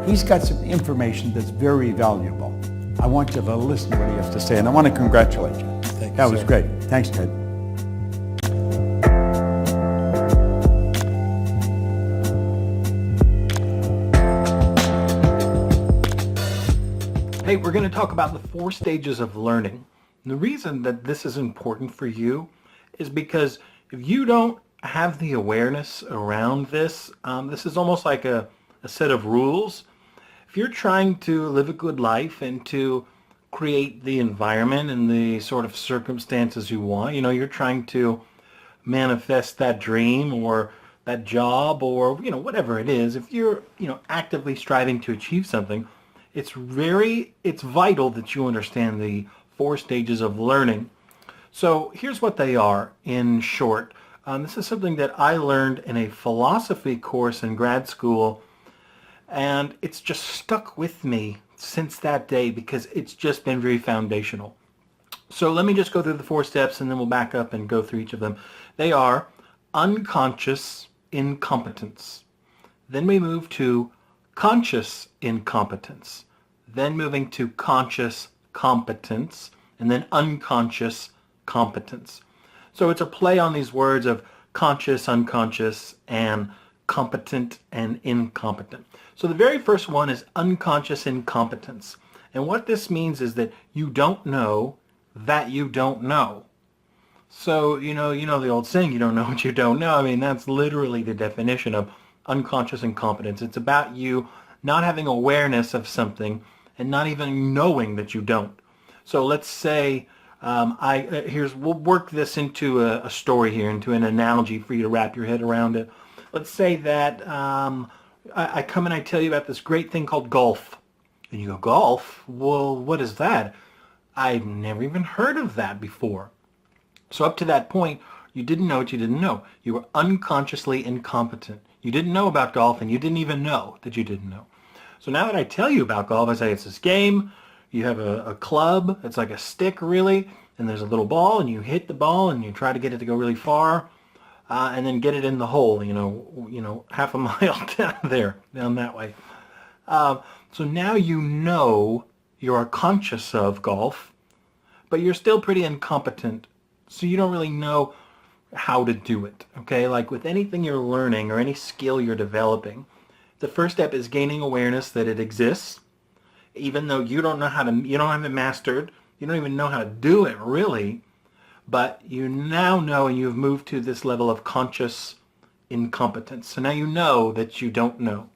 He's got some information that's very valuable. I want you to listen to what he has to say, and I want to congratulate you. Thank you, That was sir. great. Thanks, Ted. Hey, we're going to talk about the 4 stages of learning. And the reason that this is important for you is because if you don't have the awareness around this, this is almost like a set of rules. If you're trying to live a good life and to create the environment and the sort of circumstances you want, you're trying to manifest that dream or that job or, whatever it is, if you're, actively striving to achieve something, it's vital that you understand the 4 stages of learning. So here's what they are in short. This is something that I learned in a philosophy course in grad school, and it's just stuck with me since that day because it's just been very foundational. So let me just go through the 4 steps and then we'll back up and go through each of them. They are unconscious incompetence. Then we move to conscious incompetence, then moving to conscious competence, and then unconscious competence. So it's a play on these words of conscious, unconscious, and competent and incompetent. So the very first one is unconscious incompetence. And what this means is that you don't know that you don't know. So, you know the old saying, you don't know what you don't know. I mean, that's literally the definition of unconscious incompetence. It's about you not having awareness of something and not even knowing that you don't. So let's say, we'll work this into a story here, into an analogy for you to wrap your head around it. Let's say that I come and I tell you about this great thing called golf. And you go, golf? Well, what is that? I've never even heard of that before. So up to that point, you didn't know what you didn't know. You were unconsciously incompetent. You didn't know about golf, and you didn't even know that you didn't know. So now that I tell you about golf, I say it's this game. You have a club. It's like a stick, really, and there's a little ball, and you hit the ball, and you try to get it to go really far, and then get it in the hole, half a mile down that way. So now you know you're conscious of golf, but you're still pretty incompetent. So you don't really know how to do it, okay? Like with anything you're learning or any skill you're developing, the first step is gaining awareness that it exists, even though you don't have it mastered, you don't even know how to do it really, but you now know and you've moved to this level of conscious incompetence. So now you know that you don't know.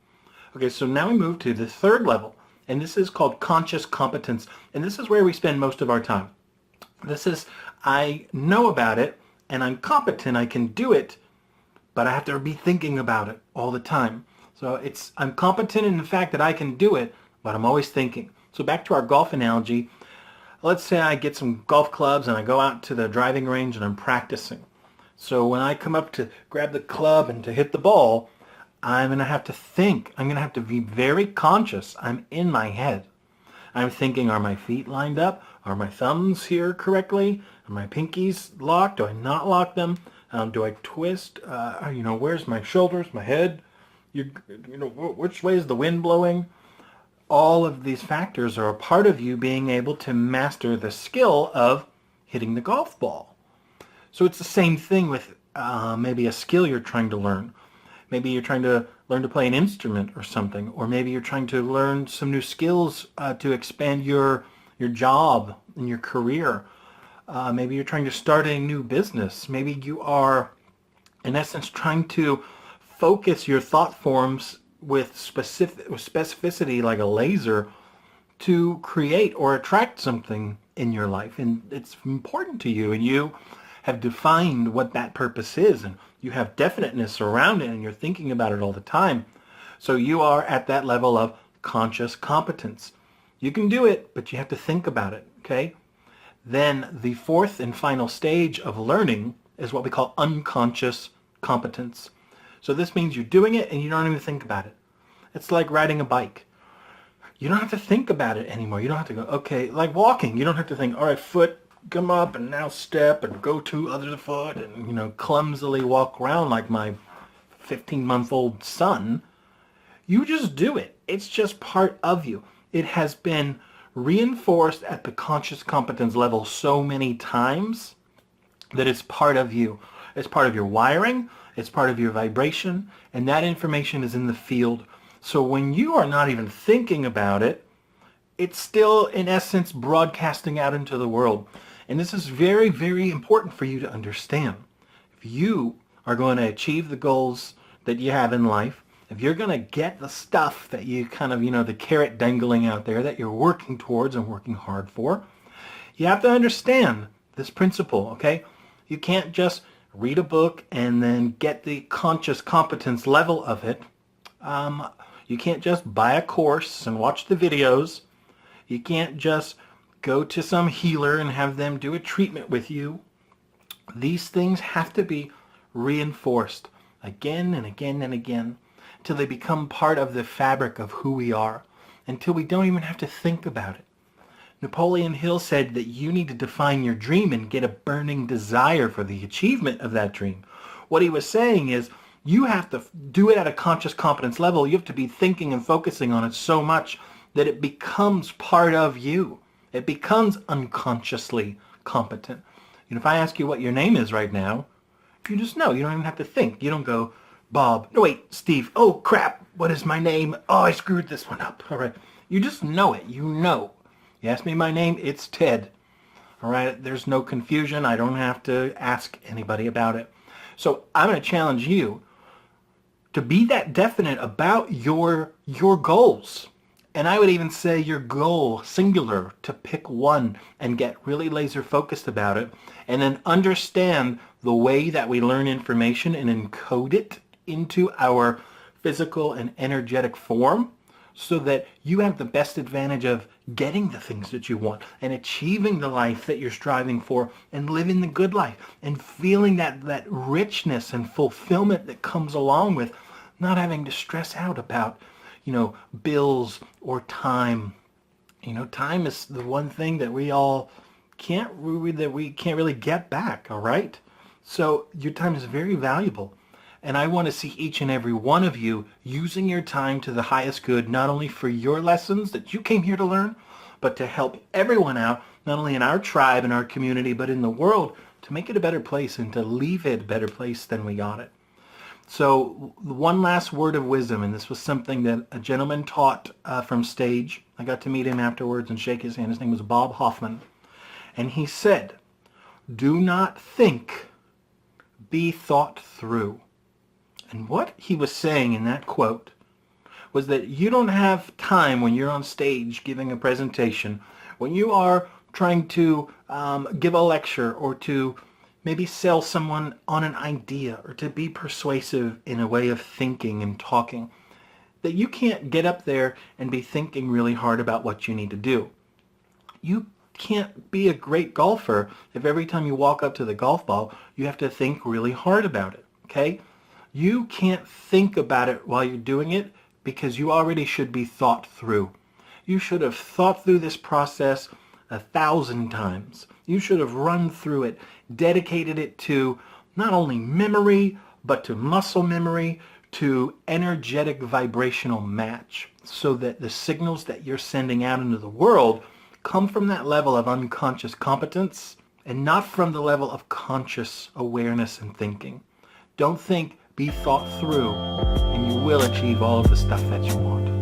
Okay, so now we move to the third level, and this is called conscious competence, and this is where we spend most of our time. This is, I know about it, and I'm competent, I can do it, but I have to be thinking about it all the time. So I'm competent in the fact that I can do it, but I'm always thinking. So back to our golf analogy, let's say I get some golf clubs and I go out to the driving range and I'm practicing. So when I come up to grab the club and to hit the ball, I'm going to have to think. I'm going to have to be very conscious. I'm in my head. I'm thinking, are my feet lined up? Are my thumbs here correctly? Are my pinkies locked? Do I not lock them? Do I twist? Where's my shoulders, my head? Which way is the wind blowing? All of these factors are a part of you being able to master the skill of hitting the golf ball. So it's the same thing with maybe a skill you're trying to learn. Maybe you're trying to learn to play an instrument or something, or maybe you're trying to learn some new skills to expand your job and your career. Maybe you're trying to start a new business. Maybe you are, in essence, trying to focus your thought forms with specificity like a laser to create or attract something in your life. And it's important to you, and you have defined what that purpose is, and you have definiteness around it, and you're thinking about it all the time. So you are at that level of conscious competence. You can do it, but you have to think about it, okay? Then the fourth and final stage of learning is what we call unconscious competence. So this means you're doing it and you don't even think about it. It's like riding a bike. You don't have to think about it anymore. You don't have to go, okay, like walking. You don't have to think, all right, foot, come up and now step and go to other foot and, clumsily walk around like my 15-month-old son. You just do it. It's just part of you. It has been reinforced at the conscious competence level so many times that it's part of you. It's part of your wiring, it's part of your vibration, and that information is in the field. So when you are not even thinking about it, it's still, in essence, broadcasting out into the world. And this is very, very important for you to understand. If you are going to achieve the goals that you have in life, if you're going to get the stuff that you kind of, the carrot dangling out there that you're working towards and working hard for, you have to understand this principle, okay? You can't just read a book and then get the conscious competence level of it. You can't just buy a course and watch the videos. You can't just go to some healer and have them do a treatment with you. These things have to be reinforced again and again and again until they become part of the fabric of who we are, until we don't even have to think about it. Napoleon Hill said that you need to define your dream and get a burning desire for the achievement of that dream. What he was saying is you have to do it at a conscious competence level. You have to be thinking and focusing on it so much that it becomes part of you. It becomes unconsciously competent. If I ask you what your name is right now, you just know. You don't even have to think. You don't go, Bob. No, wait, Steve. Oh, crap. What is my name? Oh, I screwed this one up. All right. You just know it. You know. You ask me my name, it's Ted. All right. There's no confusion. I don't have to ask anybody about it. So I'm going to challenge you to be that definite about your goals. And I would even say your goal, singular, to pick one and get really laser focused about it, and then understand the way that we learn information and encode it into our physical and energetic form so that you have the best advantage of getting the things that you want and achieving the life that you're striving for and living the good life and feeling that richness and fulfillment that comes along with not having to stress out about bills or time. Time is the one thing that we can't really get back, all right? So your time is very valuable. And I want to see each and every one of you using your time to the highest good, not only for your lessons that you came here to learn, but to help everyone out, not only in our tribe and our community, but in the world, to make it a better place and to leave it a better place than we got it. So one last word of wisdom, and this was something that a gentleman taught from stage. I got to meet him afterwards and shake his hand. His name was Bob Hoffman. And he said, do not think, be thought through. And what he was saying in that quote was that you don't have time when you're on stage giving a presentation, when you are trying to give a lecture or to maybe sell someone on an idea or to be persuasive in a way of thinking and talking, that you can't get up there and be thinking really hard about what you need to do. You can't be a great golfer if every time you walk up to the golf ball, you have to think really hard about it, okay? You can't think about it while you're doing it because you already should be thought through. You should have thought through this process 1,000 times. You should have run through it, dedicated it to not only memory, but to muscle memory, to energetic vibrational match, so that the signals that you're sending out into the world come from that level of unconscious competence and not from the level of conscious awareness and thinking. Don't think, be thought through, and you will achieve all of the stuff that you want.